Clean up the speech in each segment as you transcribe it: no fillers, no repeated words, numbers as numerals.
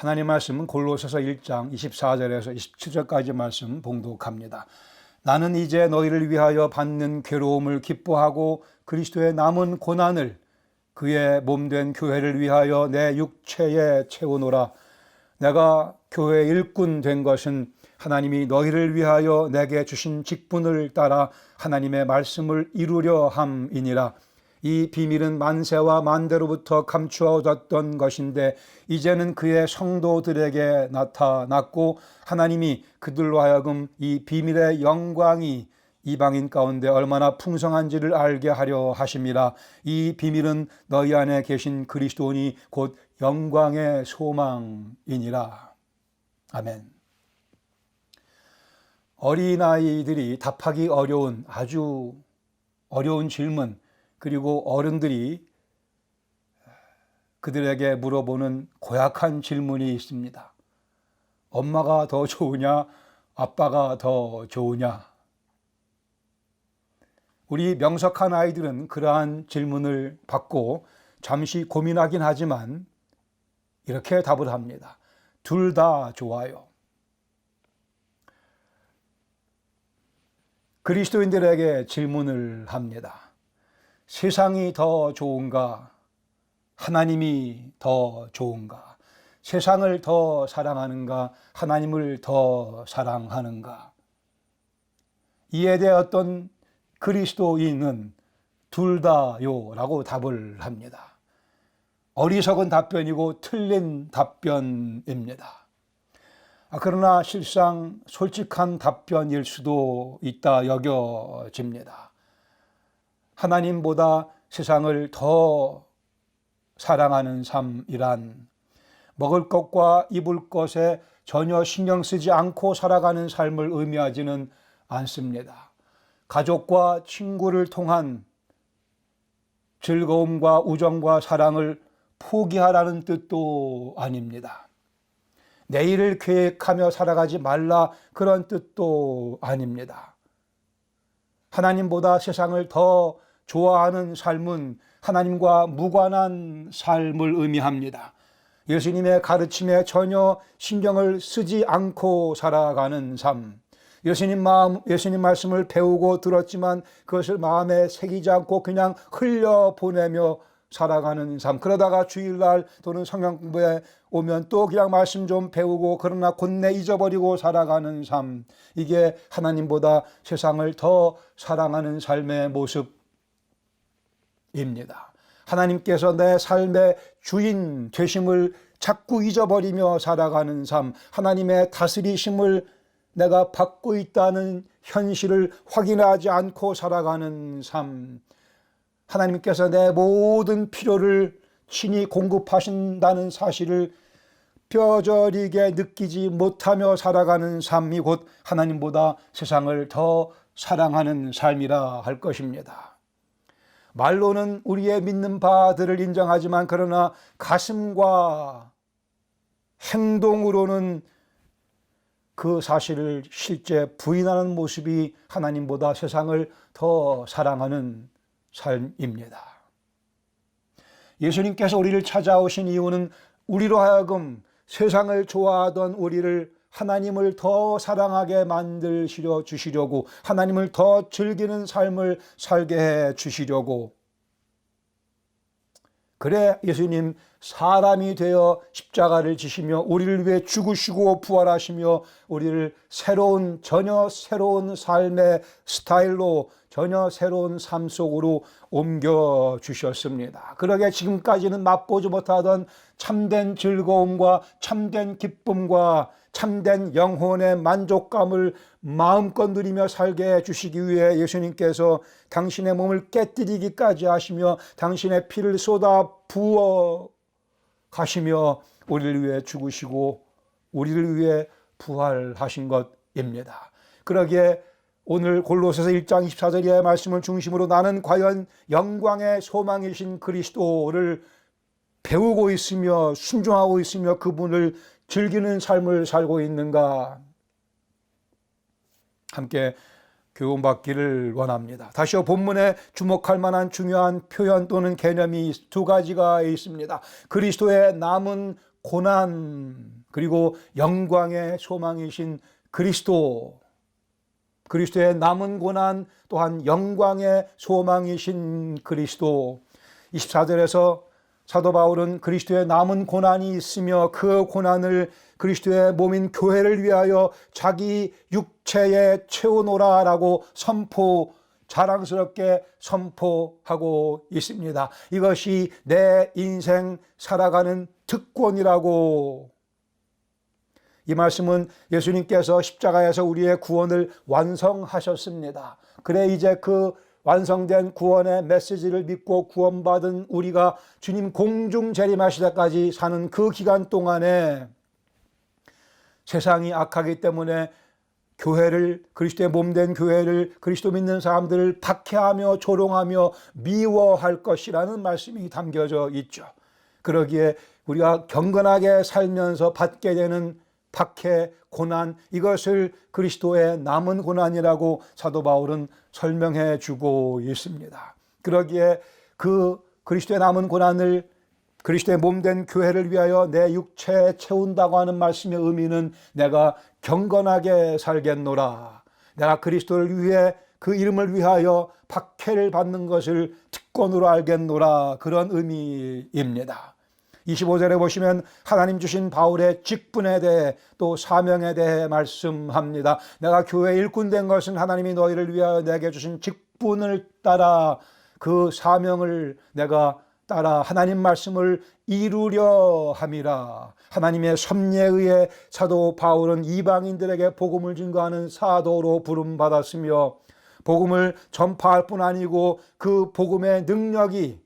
하나님 말씀은 골로새서 1장 24절에서 27절까지 말씀 봉독합니다. 나는 이제 너희를 위하여 받는 괴로움을 기뻐하고 그리스도의 남은 고난을 그의 몸된 교회를 위하여 내 육체에 채우노라. 내가 교회의 일꾼 된 것은 하나님이 너희를 위하여 내게 주신 직분을 따라 하나님의 말씀을 이루려 함이니라. 이 비밀은 만세와 만대로부터 감추어졌던 것인데 이제는 그의 성도들에게 나타났고 하나님이 그들로 하여금 이 비밀의 영광이 이방인 가운데 얼마나 풍성한지를 알게 하려 하심이라. 이 비밀은 너희 안에 계신 그리스도니 곧 영광의 소망이니라. 아멘. 어린아이들이 답하기 어려운 아주 어려운 질문, 그리고 어른들이 그들에게 물어보는 고약한 질문이 있습니다. 엄마가 더 좋으냐? 아빠가 더 좋으냐? 우리 명석한 아이들은 그러한 질문을 받고 잠시 고민하긴 하지만 이렇게 답을 합니다. 둘 다 좋아요. 그리스도인들에게 질문을 합니다. 세상이 더 좋은가? 하나님이 더 좋은가? 세상을 더 사랑하는가? 하나님을 더 사랑하는가? 이에 대해 어떤 그리스도인은 둘 다요 라고 답을 합니다. 어리석은 답변이고 틀린 답변입니다. 그러나 실상 솔직한 답변일 수도 있다 여겨집니다. 하나님보다 세상을 더 사랑하는 삶이란 먹을 것과 입을 것에 전혀 신경 쓰지 않고 살아가는 삶을 의미하지는 않습니다. 가족과 친구를 통한 즐거움과 우정과 사랑을 포기하라는 뜻도 아닙니다. 내일을 계획하며 살아가지 말라 그런 뜻도 아닙니다. 하나님보다 세상을 더 좋아하는 삶은 하나님과 무관한 삶을 의미합니다. 예수님의 가르침에 전혀 신경을 쓰지 않고 살아가는 삶. 예수님 말씀을 배우고 들었지만 그것을 마음에 새기지 않고 그냥 흘려보내며 살아가는 삶. 그러다가 주일날 또는 성경 공부에 오면 또 그냥 말씀 좀 배우고 그러나 곧내 잊어버리고 살아가는 삶. 이게 하나님보다 세상을 더 사랑하는 삶의 모습입니다. 하나님께서 내 삶의 주인 되심을 자꾸 잊어버리며 살아가는 삶. 하나님의 다스리심을 내가 받고 있다는 현실을 확인하지 않고 살아가는 삶. 하나님께서 내 모든 필요를 친히 공급하신다는 사실을 뼈저리게 느끼지 못하며 살아가는 삶이 곧 하나님보다 세상을 더 사랑하는 삶이라 할 것입니다. 말로는 우리의 믿는 바들을 인정하지만 그러나 가슴과 행동으로는 그 사실을 실제 부인하는 모습이 하나님보다 세상을 더 사랑하는 삶입니다. 예수님께서 우리를 찾아오신 이유는 우리로 하여금 세상을 좋아하던 우리를 하나님을 더 사랑하게 만드시려 주시려고, 하나님을 더 즐기는 삶을 살게 해 주시려고. 그래 예수님 사람이 되어 십자가를 지시며 우리를 위해 죽으시고 부활하시며 우리를 전혀 새로운 삶의 스타일로, 전혀 새로운 삶 속으로 옮겨주셨습니다. 그러게 지금까지는 맛보지 못하던 참된 즐거움과 참된 기쁨과 참된 영혼의 만족감을 마음껏 누리며 살게 해주시기 위해 예수님께서 당신의 몸을 깨뜨리기까지 하시며 당신의 피를 쏟아 부어 가시며 우리를 위해 죽으시고 우리를 위해 부활하신 것입니다. 그러기에 오늘 골로새서 1장 24절의 말씀을 중심으로 나는 과연 영광의 소망이신 그리스도를 배우고 있으며 순종하고 있으며 그분을 즐기는 삶을 살고 있는가? 함께 교훈받기를 원합니다. 다시요, 본문에 주목할 만한 중요한 표현 또는 개념이 두 가지가 있습니다. 그리스도의 남은 고난 그리고 영광의 소망이신 그리스도, 그리스도의 남은 고난 또한 영광의 소망이신 그리스도. 24절에서 사도 바울은 그리스도의 남은 고난이 있으며 그 고난을 그리스도의 몸인 교회를 위하여 자기 육체에 채우노라라고 자랑스럽게 선포하고 있습니다. 이것이 내 인생 살아가는 특권이라고. 이 말씀은 예수님께서 십자가에서 우리의 구원을 완성하셨습니다. 그래 이제 그 완성된 구원의 메시지를 믿고 구원받은 우리가 주님 공중 재림하실 때까지 사는 그 기간 동안에 세상이 악하기 때문에 교회를, 그리스도의 몸된 교회를, 그리스도 믿는 사람들을 박해하며 조롱하며 미워할 것이라는 말씀이 담겨져 있죠. 그러기에 우리가 경건하게 살면서 받게 되는 박해, 고난, 이것을 그리스도의 남은 고난이라고 사도 바울은 설명해 주고 있습니다. 그러기에 그 그리스도의 남은 고난을 그리스도의 몸된 교회를 위하여 내 육체에 채운다고 하는 말씀의 의미는 내가 경건하게 살겠노라, 내가 그리스도를 위해 그 이름을 위하여 박해를 받는 것을 특권으로 알겠노라, 그런 의미입니다. 25절에 보시면 하나님 주신 바울의 직분에 대해 또 사명에 대해 말씀합니다. 내가 교회 일꾼 된 것은 하나님이 너희를 위하여 내게 주신 직분을 따라, 그 사명을 내가 따라 하나님 말씀을 이루려 함이라. 하나님의 섭리에 의해 사도 바울은 이방인들에게 복음을 증거하는 사도로 부름받았으며 복음을 전파할 뿐 아니고 그 복음의 능력이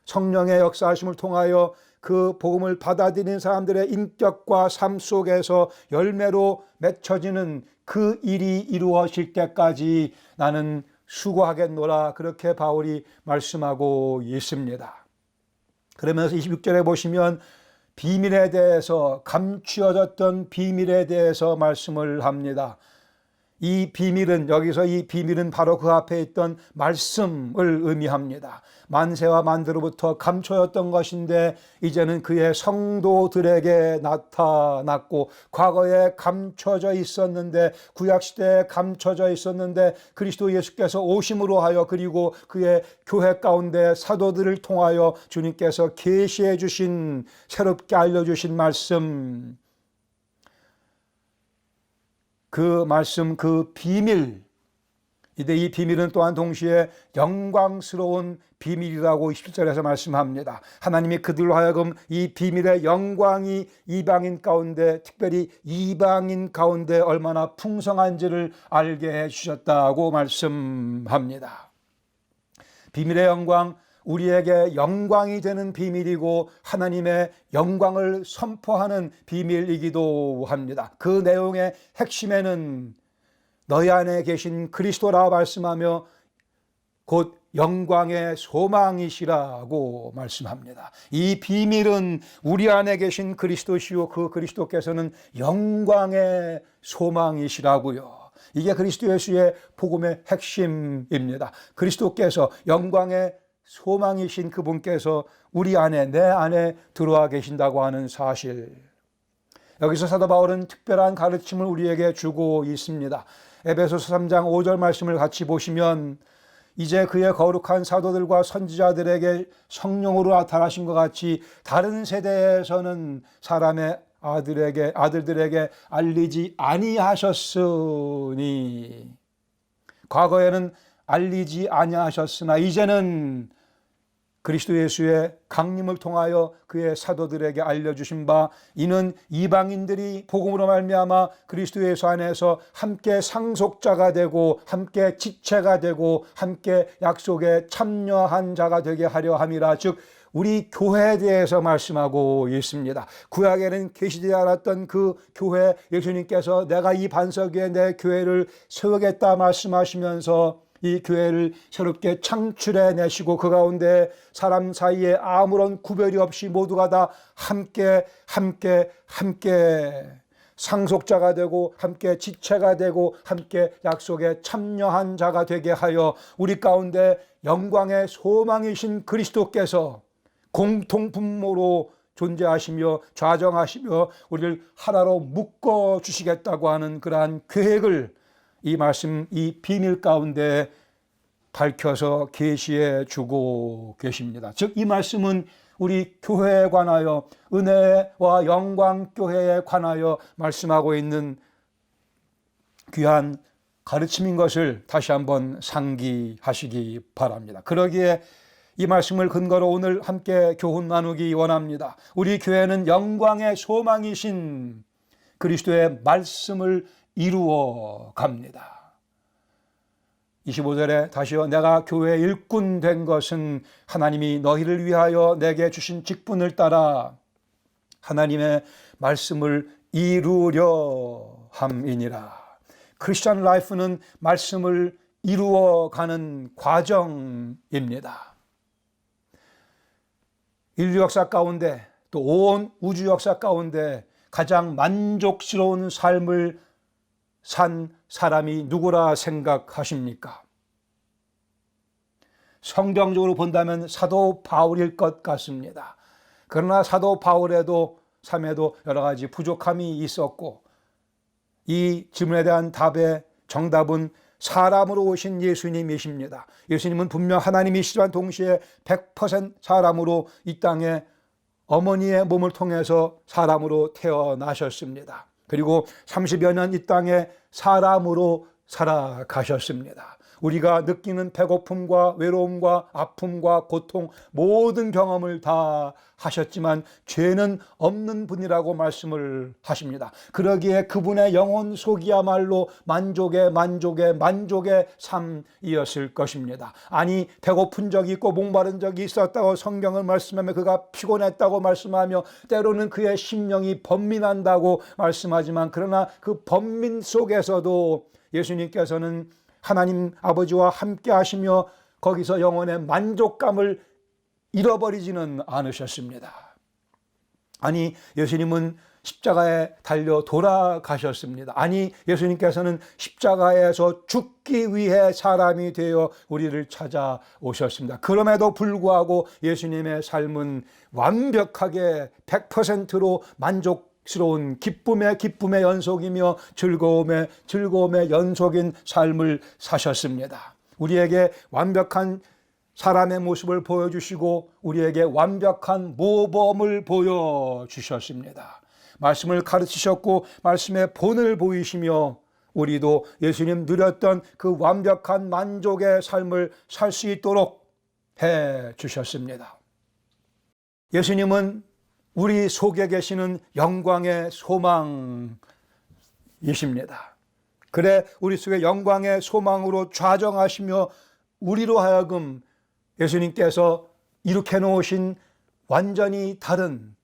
성령의 역사하심을 통하여 그 복음을 받아들이는 사람들의 인격과 삶 속에서 열매로 맺혀지는 그 일이 이루어질 때까지 나는 수고하겠노라, 그렇게 바울이 말씀하고 있습니다. 그러면서 26절에 보시면 비밀에 대해서, 감추어졌던 비밀에 대해서 말씀을 합니다. 이 비밀은, 여기서 이 비밀은 바로 그 앞에 있던 말씀을 의미합니다. 만세와 만대로부터 감춰졌던 것인데 이제는 그의 성도들에게 나타났고, 과거에 감춰져 있었는데, 구약시대에 감춰져 있었는데 그리스도 예수께서 오심으로 하여, 그리고 그의 교회 가운데 사도들을 통하여 주님께서 계시해 주신, 새롭게 알려주신 말씀, 그 말씀, 그 비밀, 이때 이 비밀은 또한 동시에 영광스러운 비밀이라고 27절에서 말씀합니다. 하나님이 그들로 하여금 이 비밀의 영광이 이방인 가운데, 특별히 이방인 가운데 얼마나 풍성한지를 알게 해주셨다고 말씀합니다. 비밀의 영광, 우리에게 영광이 되는 비밀이고 하나님의 영광을 선포하는 비밀이기도 합니다. 그 내용의 핵심에는 너희 안에 계신 그리스도라 말씀하며 곧 영광의 소망이시라고 말씀합니다. 이 비밀은 우리 안에 계신 그리스도시요, 그 그리스도께서는 영광의 소망이시라고요. 이게 그리스도 예수의 복음의 핵심입니다. 그리스도께서 영광의 소망이신 그분께서 우리 안에, 내 안에 들어와 계신다고 하는 사실, 여기서 사도 바울은 특별한 가르침을 우리에게 주고 있습니다. 에베소서 3장 5절 말씀을 같이 보시면, 이제 그의 거룩한 사도들과 선지자들에게 성령으로 나타나신 것 같이 다른 세대에서는 사람의 아들들에게 알리지 아니하셨으니, 과거에는 알리지 아니하셨으나 이제는 그리스도 예수의 강림을 통하여 그의 사도들에게 알려주신 바, 이는 이방인들이 복음으로 말미암아 그리스도 예수 안에서 함께 상속자가 되고 함께 지체가 되고 함께 약속에 참여한 자가 되게 하려 함이라. 즉 우리 교회에 대해서 말씀하고 있습니다. 구약에는 계시지 않았던 그 교회, 예수님께서 내가 이 반석 위에 내 교회를 세우겠다 말씀하시면서 이 교회를 새롭게 창출해 내시고 그 가운데 사람 사이에 아무런 구별이 없이 모두가 다 함께 상속자가 되고 함께 지체가 되고 함께 약속에 참여한 자가 되게 하여 우리 가운데 영광의 소망이신 그리스도께서 공통 분모로 존재하시며 좌정하시며 우리를 하나로 묶어 주시겠다고 하는 그러한 계획을 이 말씀, 이 비밀 가운데 밝혀서 계시해 주고 계십니다. 즉 이 말씀은 우리 교회에 관하여, 은혜와 영광 교회에 관하여 말씀하고 있는 귀한 가르침인 것을 다시 한번 상기하시기 바랍니다. 그러기에 이 말씀을 근거로 오늘 함께 교훈 나누기 원합니다. 우리 교회는 영광의 소망이신 그리스도의 말씀을 이루어 갑니다. 25절에 다시요, 내가 교회의 일꾼 된 것은 하나님이 너희를 위하여 내게 주신 직분을 따라 하나님의 말씀을 이루려 함이니라. 크리스천 라이프는 말씀을 이루어가는 과정입니다. 인류 역사 가운데 또 온 우주 역사 가운데 가장 만족스러운 삶을 산 사람이 누구라 생각하십니까? 성경적으로 본다면 사도 바울일 것 같습니다. 그러나 사도 바울에도 삶에도 여러 가지 부족함이 있었고 이 질문에 대한 답의 정답은 사람으로 오신 예수님이십니다. 예수님은 분명 하나님이시지만 동시에 100% 사람으로 이 땅에 어머니의 몸을 통해서 사람으로 태어나셨습니다. 그리고 30여 년 이 땅에 사람으로 살아가셨습니다. 우리가 느끼는 배고픔과 외로움과 아픔과 고통 모든 경험을 다 하셨지만 죄는 없는 분이라고 말씀을 하십니다. 그러기에 그분의 영혼 속이야말로 만족의 삶이었을 것입니다. 아니 배고픈 적이 있고 목마른 적이 있었다고 성경을 말씀하며 그가 피곤했다고 말씀하며 때로는 그의 심령이 번민한다고 말씀하지만 그러나 그 번민 속에서도 예수님께서는 하나님 아버지와 함께 하시며 거기서 영혼의 만족감을 잃어버리지는 않으셨습니다. 아니 예수님은 십자가에 달려 돌아가셨습니다. 아니 예수님께서는 십자가에서 죽기 위해 사람이 되어 우리를 찾아오셨습니다. 그럼에도 불구하고 예수님의 삶은 완벽하게 100%로 만족스러운 기쁨의 연속이며 즐거움의 연속인 삶을 사셨습니다. 우리에게 완벽한 사람의 모습을 보여주시고 우리에게 완벽한 모범을 보여주셨습니다. 말씀을 가르치셨고 말씀의 본을 보이시며 우리도 예수님 누렸던 그 완벽한 만족의 삶을 살 수 있도록 해 주셨습니다. 예수님은 우리 속에 계시는 영광의 소망이십니다. 그래 우리 속에 영광의 소망으로 좌정하시며 우리로 하여금 예수님께서 이룩해 놓으신 완전히 다른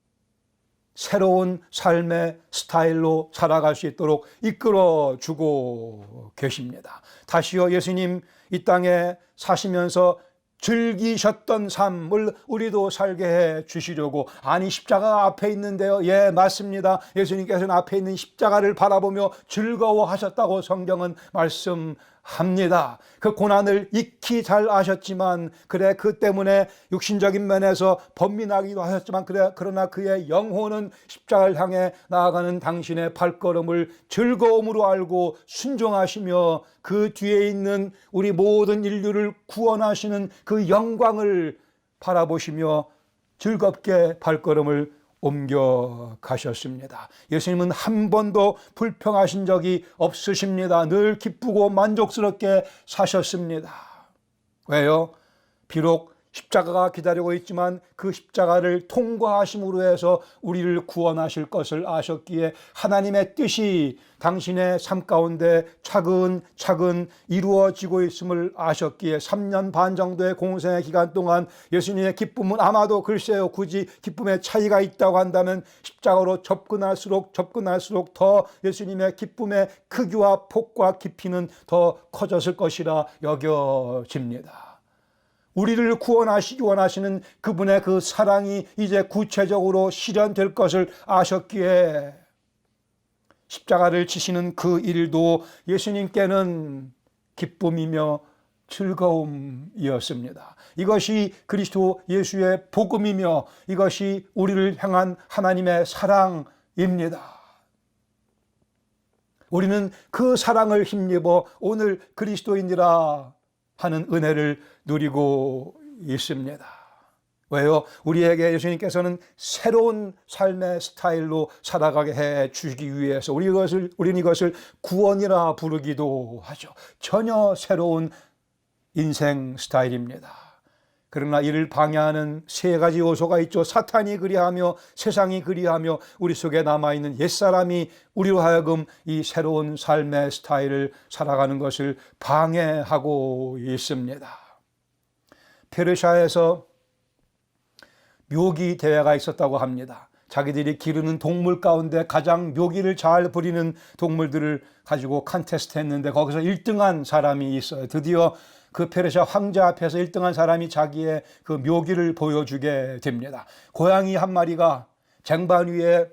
새로운 삶의 스타일로 살아갈 수 있도록 이끌어 주고 계십니다. 다시요 예수님 이 땅에 사시면서 즐기셨던 삶을 우리도 살게 해 주시려고. 아니 십자가 앞에 있는데요, 예 맞습니다. 예수님께서는 앞에 있는 십자가를 바라보며 즐거워하셨다고 성경은 말씀합니다. 그 고난을 익히 잘 아셨지만 그래 그 때문에 육신적인 면에서 번민하기도 하셨지만 그러나 그의 영혼은 십자가를 향해 나아가는 당신의 발걸음을 즐거움으로 알고 순종하시며 그 뒤에 있는 우리 모든 인류를 구원하시는 그 영광을 바라보시며 즐겁게 발걸음을 옮겨가셨습니다. 예수님은 한 번도 불평하신 적이 없으십니다. 늘 기쁘고 만족스럽게 사셨습니다. 왜요? 비록 십자가가 기다리고 있지만 그 십자가를 통과하심으로 해서 우리를 구원하실 것을 아셨기에 하나님의 뜻이 당신의 삶 가운데 차근차근 이루어지고 있음을 아셨기에 3년 반 정도의 공생의 기간 동안 예수님의 기쁨은 아마도 글쎄요 굳이 기쁨의 차이가 있다고 한다면 십자가로 접근할수록 더 예수님의 기쁨의 크기와 폭과 깊이는 더 커졌을 것이라 여겨집니다. 우리를 구원하시기 원하시는 그분의 그 사랑이 이제 구체적으로 실현될 것을 아셨기에 십자가를 지시는 그 일도 예수님께는 기쁨이며 즐거움이었습니다. 이것이 그리스도 예수의 복음이며 이것이 우리를 향한 하나님의 사랑입니다. 우리는 그 사랑을 힘입어 오늘 그리스도인이라 하는 은혜를 누리고 있습니다. 왜요? 우리에게 예수님께서는 새로운 삶의 스타일로 살아가게 해 주시기 위해서 우리는 이것을 구원이라 부르기도 하죠. 전혀 새로운 인생 스타일입니다. 그러나 이를 방해하는 세 가지 요소가 있죠. 사탄이 그리하며 세상이 그리하며 우리 속에 남아있는 옛사람이 우리로 하여금 이 새로운 삶의 스타일을 살아가는 것을 방해하고 있습니다. 페르시아에서 묘기 대회가 있었다고 합니다. 자기들이 기르는 동물 가운데 가장 묘기를 잘 부리는 동물들을 가지고 컨테스트 했는데 거기서 1등한 사람이 있어요. 드디어 그 페르시아 황제 앞에서 1등한 사람이 자기의 그 묘기를 보여주게 됩니다. 고양이 한 마리가 쟁반 위에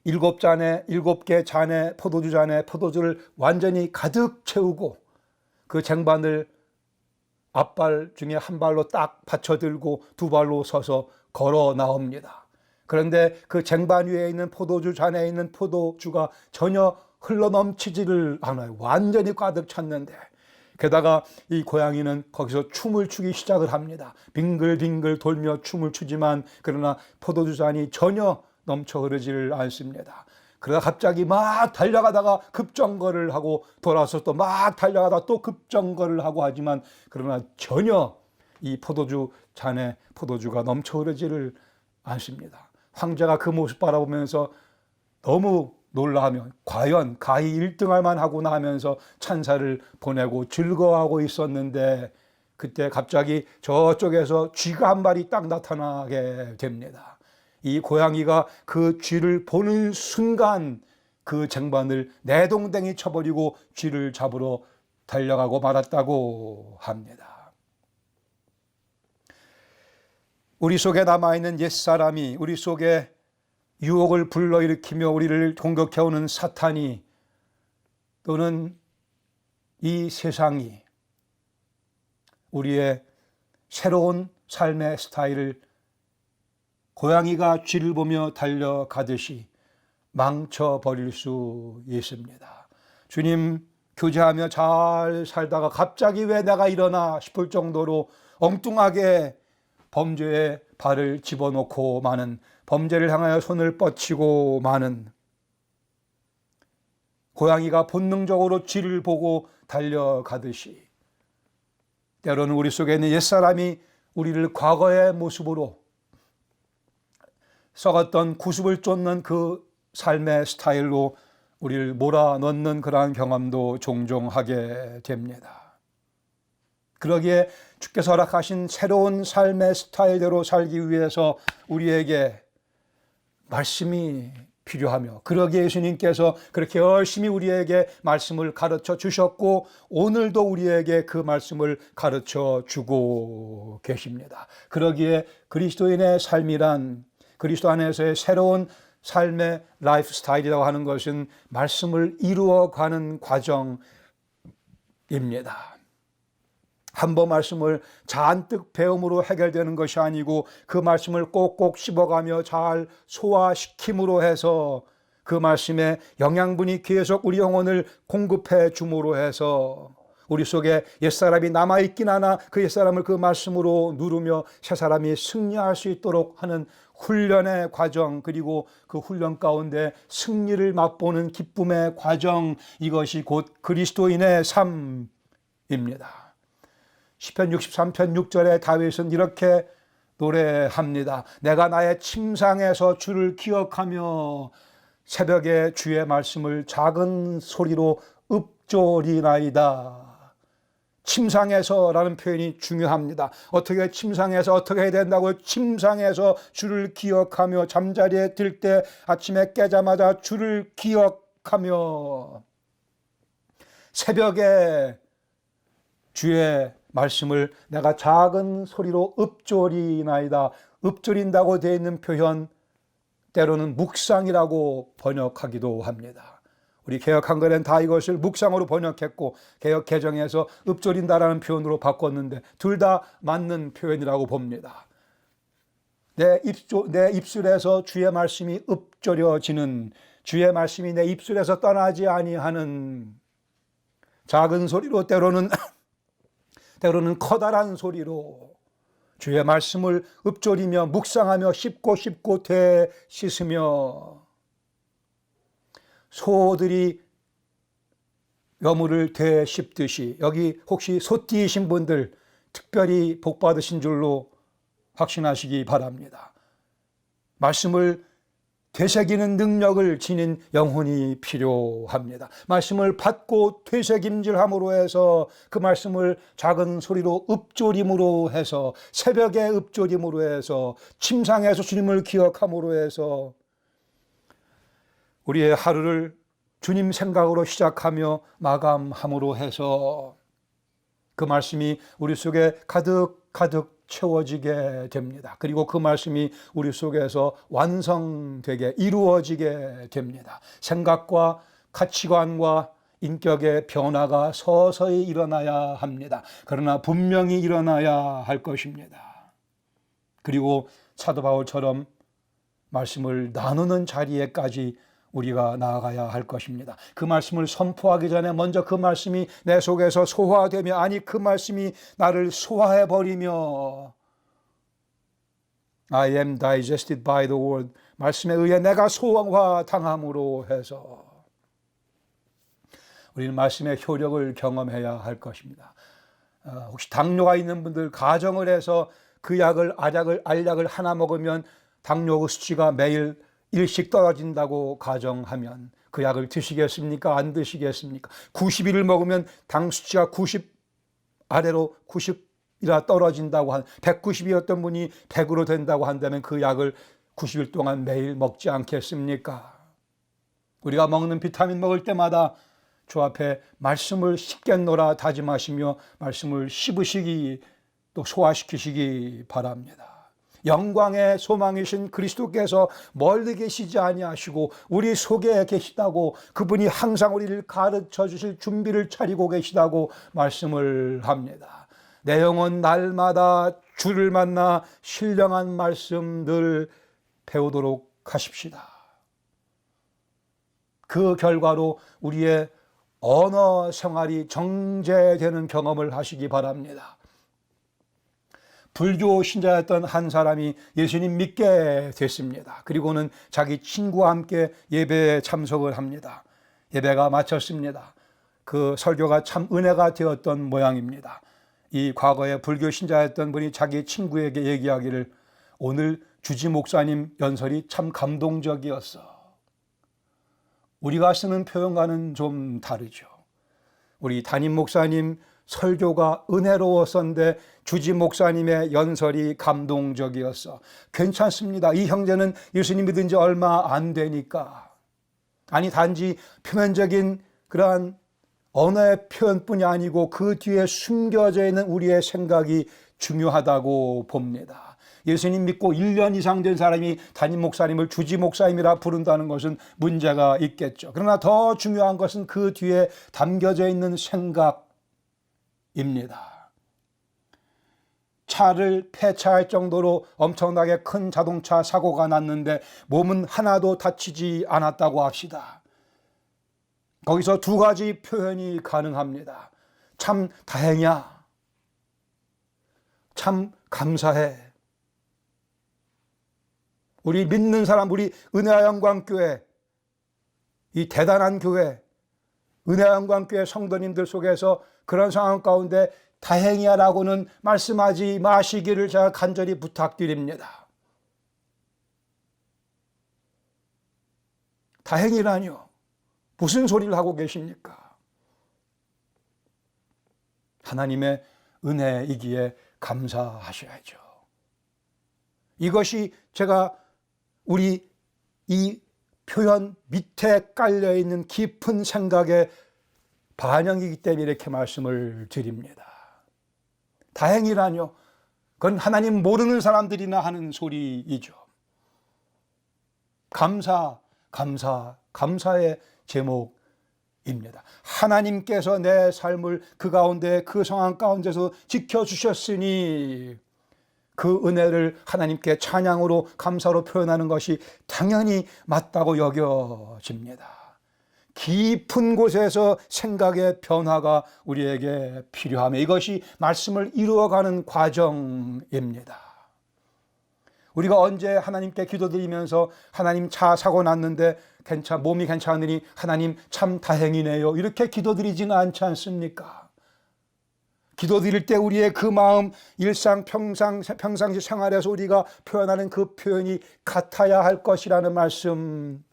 7개 잔에 포도주 잔에 포도주를 완전히 가득 채우고 그 쟁반을 앞발 중에 한 발로 딱 받쳐들고 두 발로 서서 걸어 나옵니다. 그런데 그 쟁반 위에 있는 포도주 잔에 있는 포도주가 전혀 흘러넘치지를 않아요. 완전히 가득 찼는데 게다가 이 고양이는 거기서 춤을 추기 시작을 합니다. 빙글빙글 돌며 춤을 추지만 그러나 포도주 잔이 전혀 넘쳐 흐르지를 않습니다. 그러다 갑자기 막 달려가다가 급정거를 하고 돌아서 또 막 달려가다가 또 급정거를 하고 하지만 그러나 전혀 이 포도주 잔에 포도주가 넘쳐 흐르지를 않습니다. 황제가 그 모습 바라보면서 너무 놀라하며 과연 가히 1등할 만하구나 하면서 찬사를 보내고 즐거워하고 있었는데 그때 갑자기 저쪽에서 쥐가 한 마리 딱 나타나게 됩니다. 이 고양이가 그 쥐를 보는 순간 그 쟁반을 내동댕이 쳐버리고 쥐를 잡으러 달려가고 말았다고 합니다. 우리 속에 남아있는 옛사람이 우리 속에 유혹을 불러일으키며 우리를 공격해오는 사탄이 또는 이 세상이 우리의 새로운 삶의 스타일을 고양이가 쥐를 보며 달려가듯이 망쳐버릴 수 있습니다. 주님 교제하며 잘 살다가 갑자기 왜 내가 일어나 싶을 정도로 엉뚱하게 범죄에 발을 집어넣고 마는, 범죄를 향하여 손을 뻗치고 마는, 고양이가 본능적으로 쥐를 보고 달려가듯이 때로는 우리 속에 있는 옛사람이 우리를 과거의 모습으로 썩었던 구습을 쫓는 그 삶의 스타일로 우리를 몰아넣는 그러한 경험도 종종 하게 됩니다. 그러기에 주께서 허락하신 새로운 삶의 스타일대로 살기 위해서 우리에게 말씀이 필요하며, 그러기에 예수님께서 그렇게 열심히 우리에게 말씀을 가르쳐 주셨고 오늘도 우리에게 그 말씀을 가르쳐 주고 계십니다. 그러기에 그리스도인의 삶이란, 그리스도 안에서의 새로운 삶의 라이프 스타일이라고 하는 것은 말씀을 이루어가는 과정입니다. 한 번 말씀을 잔뜩 배움으로 해결되는 것이 아니고 그 말씀을 꼭꼭 씹어가며 잘 소화시킴으로 해서 그 말씀의 영양분이 계속 우리 영혼을 공급해 줌으로 해서 우리 속에 옛사람이 남아있긴 하나 그 옛사람을 그 말씀으로 누르며 새사람이 승리할 수 있도록 하는 훈련의 과정, 그리고 그 훈련 가운데 승리를 맛보는 기쁨의 과정, 이것이 곧 그리스도인의 삶입니다. 시편 63편 6절에 다윗은 이렇게 노래합니다. 내가 나의 침상에서 주를 기억하며 새벽에 주의 말씀을 작은 소리로 읊조리나이다. 침상에서라는 표현이 중요합니다. 어떻게 침상에서 어떻게 해야 된다고요? 침상에서 주를 기억하며 잠자리에 들 때 아침에 깨자마자 주를 기억하며 새벽에 주의 말씀을 내가 작은 소리로 읊조리나이다. 읊조린다고 되어 있는 표현 때로는 묵상이라고 번역하기도 합니다. 우리 개역 한글엔 다 이것을 묵상으로 번역했고 개역 개정에서 읊조린다라는 표현으로 바꿨는데 둘 다 맞는 표현이라고 봅니다. 내 입술에서 주의 말씀이 읊조려지는, 주의 말씀이 내 입술에서 떠나지 아니하는, 작은 소리로 때로는 커다란 소리로 주의 말씀을 읊조리며 묵상하며 씹고 되씻으며, 소들이 여물을 되씹듯이, 여기 혹시 소띠이신 분들 특별히 복 받으신 줄로 확신하시기 바랍니다. 말씀을 되새기는 능력을 지닌 영혼이 필요합니다. 말씀을 받고 되새김질함으로 해서 그 말씀을 작은 소리로 읊조림으로 해서, 새벽에 읊조림으로 해서, 침상에서 주님을 기억함으로 해서 우리의 하루를 주님 생각으로 시작하며 마감함으로 해서 그 말씀이 우리 속에 가득 채워지게 됩니다. 그리고 그 말씀이 우리 속에서 완성되게 이루어지게 됩니다. 생각과 가치관과 인격의 변화가 서서히 일어나야 합니다. 그러나 분명히 일어나야 할 것입니다. 그리고 사도 바울처럼 말씀을 나누는 자리에까지 우리가 나아가야 할 것입니다. 그 말씀을 선포하기 전에 먼저 그 말씀이 내 속에서 소화되며, 아니 그 말씀이 나를 소화해버리며, I am digested by the word, 말씀에 의해 내가 소화당함으로 해서 우리는 말씀의 효력을 경험해야 할 것입니다. 혹시 당뇨가 있는 분들, 가정을 해서 그 알약을 하나 먹으면 당뇨 수치가 매일 1씩 떨어진다고 가정하면 그 약을 드시겠습니까? 안 드시겠습니까? 90일을 먹으면 당 수치가 90 아래로 90이라 떨어진다고 190이었던 분이 100으로 된다고 한다면 그 약을 90일 동안 매일 먹지 않겠습니까? 우리가 먹는 비타민 먹을 때마다 주 앞에 말씀을 씹겠노라 다짐하시며 말씀을 씹으시기, 또 소화시키시기 바랍니다. 영광의 소망이신 그리스도께서 멀리 계시지 아니하시고 우리 속에 계시다고, 그분이 항상 우리를 가르쳐 주실 준비를 차리고 계시다고 말씀을 합니다. 내 영혼 날마다 주를 만나 신령한 말씀들 배우도록 하십시다. 그 결과로 우리의 언어 생활이 정제되는 경험을 하시기 바랍니다. 불교 신자였던 한 사람이 예수님 믿게 됐습니다. 그리고는 자기 친구와 함께 예배에 참석을 합니다. 예배가 마쳤습니다. 그 설교가 참 은혜가 되었던 모양입니다. 이 과거에 불교 신자였던 분이 자기 친구에게 얘기하기를, 오늘 주지 목사님 연설이 참 감동적이었어. 우리가 쓰는 표현과는 좀 다르죠. 우리 담임 목사님 설교가 은혜로웠었는데 주지 목사님의 연설이 감동적이었어. 괜찮습니다. 이 형제는 예수님 믿은 지 얼마 안 되니까. 아니, 단지 표면적인 그러한 언어의 표현뿐이 아니고 그 뒤에 숨겨져 있는 우리의 생각이 중요하다고 봅니다. 예수님 믿고 1년 이상 된 사람이 담임 목사님을 주지 목사님이라 부른다는 것은 문제가 있겠죠. 그러나 더 중요한 것은 그 뒤에 담겨져 있는 생각 입니다. 차를 폐차할 정도로 엄청나게 큰 자동차 사고가 났는데 몸은 하나도 다치지 않았다고 합시다. 거기서 두 가지 표현이 가능합니다. 참 다행이야. 참 감사해. 우리 믿는 사람, 우리 은혜와 영광교회, 이 대단한 교회, 은혜와 영광교회 성도님들 속에서 그런 상황 가운데 다행이야 라고는 말씀하지 마시기를 제가 간절히 부탁드립니다. 다행이라뇨? 무슨 소리를 하고 계십니까? 하나님의 은혜이기에 감사하셔야죠. 이것이 제가 우리 이 표현 밑에 깔려있는 깊은 생각의 반영이기 때문에 이렇게 말씀을 드립니다. 다행이라뇨? 그건 하나님 모르는 사람들이나 하는 소리이죠. 감사의 제목 하나님께서 내 삶을 그 가운데, 그 상황 가운데서 지켜주셨으니 그 은혜를 하나님께 찬양으로, 감사로 표현하는 것이 당연히 맞다고 여겨집니다. 깊은 곳에서 생각의 변화가 우리에게 필요하며 이것이 말씀을 이루어가는 과정입니다. 우리가 언제 하나님께 기도드리면서 하나님 차 사고 났는데 몸이 괜찮으니 하나님 참 다행이네요, 이렇게 기도드리지는 않지 않습니까? 기도드릴 때 우리의 그 마음, 평상시 생활에서 우리가 표현하는 그 표현이 같아야 할 것이라는 말씀입니다.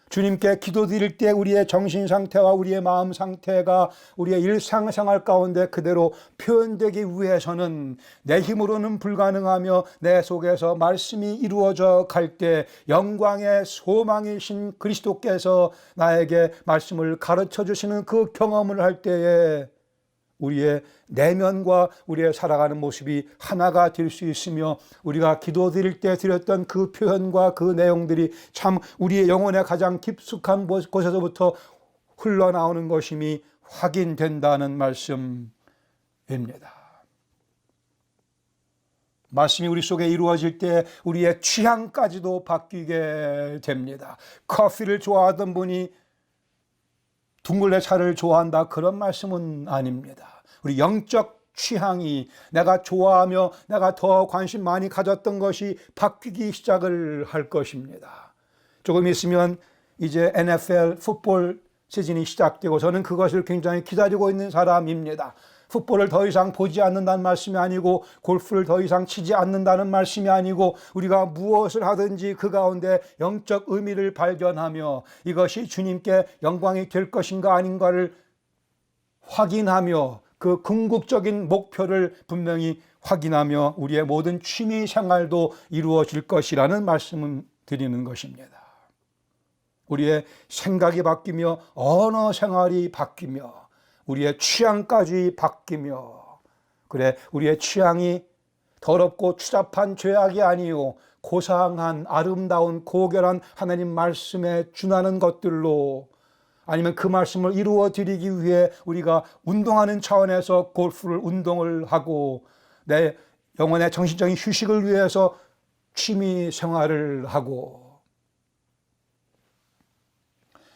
주님께 기도드릴 때 우리의 정신 상태와 우리의 마음 상태가 우리의 일상생활 가운데 그대로 표현되기 위해서는 내 힘으로는 불가능하며 내 속에서 말씀이 이루어져 갈 때 영광의 소망이신 그리스도께서 나에게 말씀을 가르쳐 주시는 그 경험을 할 때에 우리의 내면과 우리의 살아가는 모습이 하나가 될 수 있으며 우리가 기도드릴 때 드렸던 그 표현과 그 내용들이 참 우리의 영혼의 가장 깊숙한 곳에서부터 흘러나오는 것임이 확인된다는 말씀입니다. 말씀이 우리 속에 이루어질 때 우리의 취향까지도 바뀌게 됩니다. 커피를 좋아하던 분이 둥글레 차를 좋아한다, 그런 말씀은 아닙니다. 우리 영적 취향이, 내가 좋아하며 내가 더 관심 많이 가졌던 것이 바뀌기 시작을 할 것입니다. 조금 있으면 이제 NFL 풋볼 시즌이 시작되고 저는 그것을 굉장히 기다리고 있는 사람입니다. 풋볼을 더 이상 보지 않는다는 말씀이 아니고 골프를 더 이상 치지 않는다는 말씀이 아니고 우리가 무엇을 하든지 그 가운데 영적 의미를 발견하며 이것이 주님께 영광이 될 것인가 아닌가를 확인하며 그 궁극적인 목표를 분명히 확인하며 우리의 모든 취미 생활도 이루어질 것이라는 말씀을 드리는 것입니다. 우리의 생각이 바뀌며 언어 생활이 바뀌며 우리의 취향까지 바뀌며, 그래, 우리의 취향이 더럽고 추잡한 죄악이 아니요 고상한 아름다운 고결한 하나님 말씀에 준하는 것들로, 아니면 그 말씀을 이루어 드리기 위해 우리가 운동하는 차원에서 골프를 운동을 하고 내 영혼의 정신적인 휴식을 위해서 취미 생활을 하고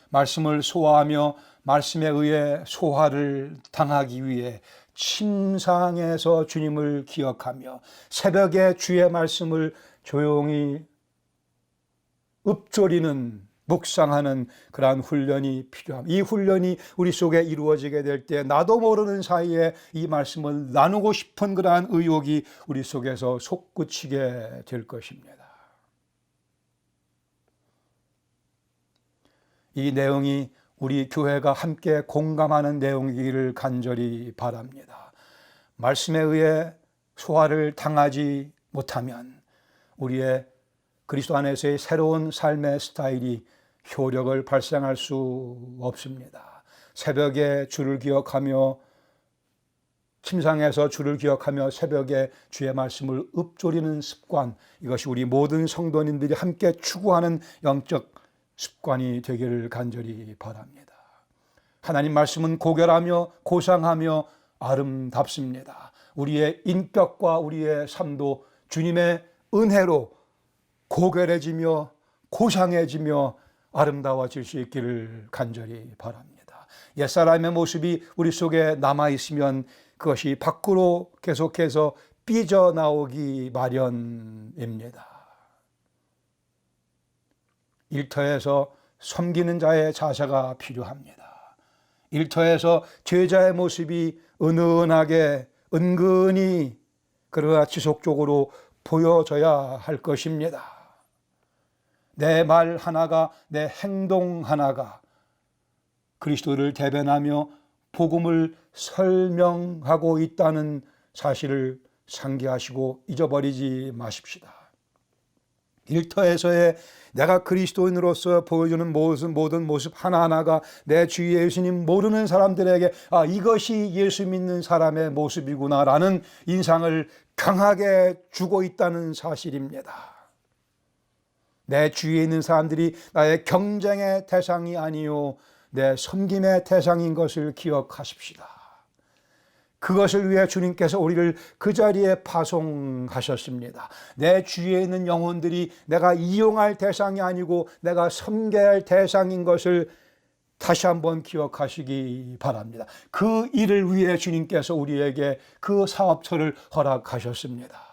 말씀을 소화하며 말씀에 의해 소화를 당하기 위해 침상에서 주님을 기억하며 새벽에 주의 말씀을 조용히 읊조리는, 묵상하는 그러한 훈련이 필요합니다. 이 훈련이 우리 속에 이루어지게 될 때 나도 모르는 사이에 이 말씀을 나누고 싶은 그러한 의욕이 우리 속에서 솟구치게 될 것입니다. 이 내용이 우리 교회가 함께 공감하는 내용이기를 간절히 바랍니다. 말씀에 의해 소화를 당하지 못하면 우리의 그리스도 안에서의 새로운 삶의 스타일이 효력을 발생할 수 없습니다. 새벽에 주를 기억하며 침상에서 주를 기억하며 새벽에 주의 말씀을 읊조리는 습관, 이것이 우리 모든 성도님들이 함께 추구하는 영적 습관이 되기를 간절히 바랍니다. 하나님 말씀은 고결하며 고상하며 아름답습니다. 우리의 인격과 우리의 삶도 주님의 은혜로 고결해지며 고상해지며 아름다워질 수 있기를 간절히 바랍니다. 옛사람의 모습이 우리 속에 남아있으면 그것이 밖으로 계속해서 삐져나오기 마련입니다. 일터에서 섬기는 자의 자세가 필요합니다. 일터에서 제자의 모습이 은은하게 은근히 그러나 지속적으로 보여져야 할 것입니다. 내 말 하나가, 내 행동 하나가 그리스도를 대변하며 복음을 설명하고 있다는 사실을 상기하시고 잊어버리지 마십시다. 일터에서의 내가 그리스도인으로서 보여주는 모든 모습 하나하나가 내 주 예수님 모르는 사람들에게 이것이 예수 믿는 사람의 모습이구나라는 인상을 강하게 주고 있다는 사실입니다. 내 주위에 있는 사람들이 나의 경쟁의 대상이 아니요 내 섬김의 대상인 것을 기억하십시다. 그것을 위해 주님께서 우리를 그 자리에 파송하셨습니다. 내 주위에 있는 영혼들이 내가 이용할 대상이 아니고 내가 섬겨야 할 대상인 것을 다시 한번 기억하시기 바랍니다. 그 일을 위해 주님께서 우리에게 그 사업처를 허락하셨습니다.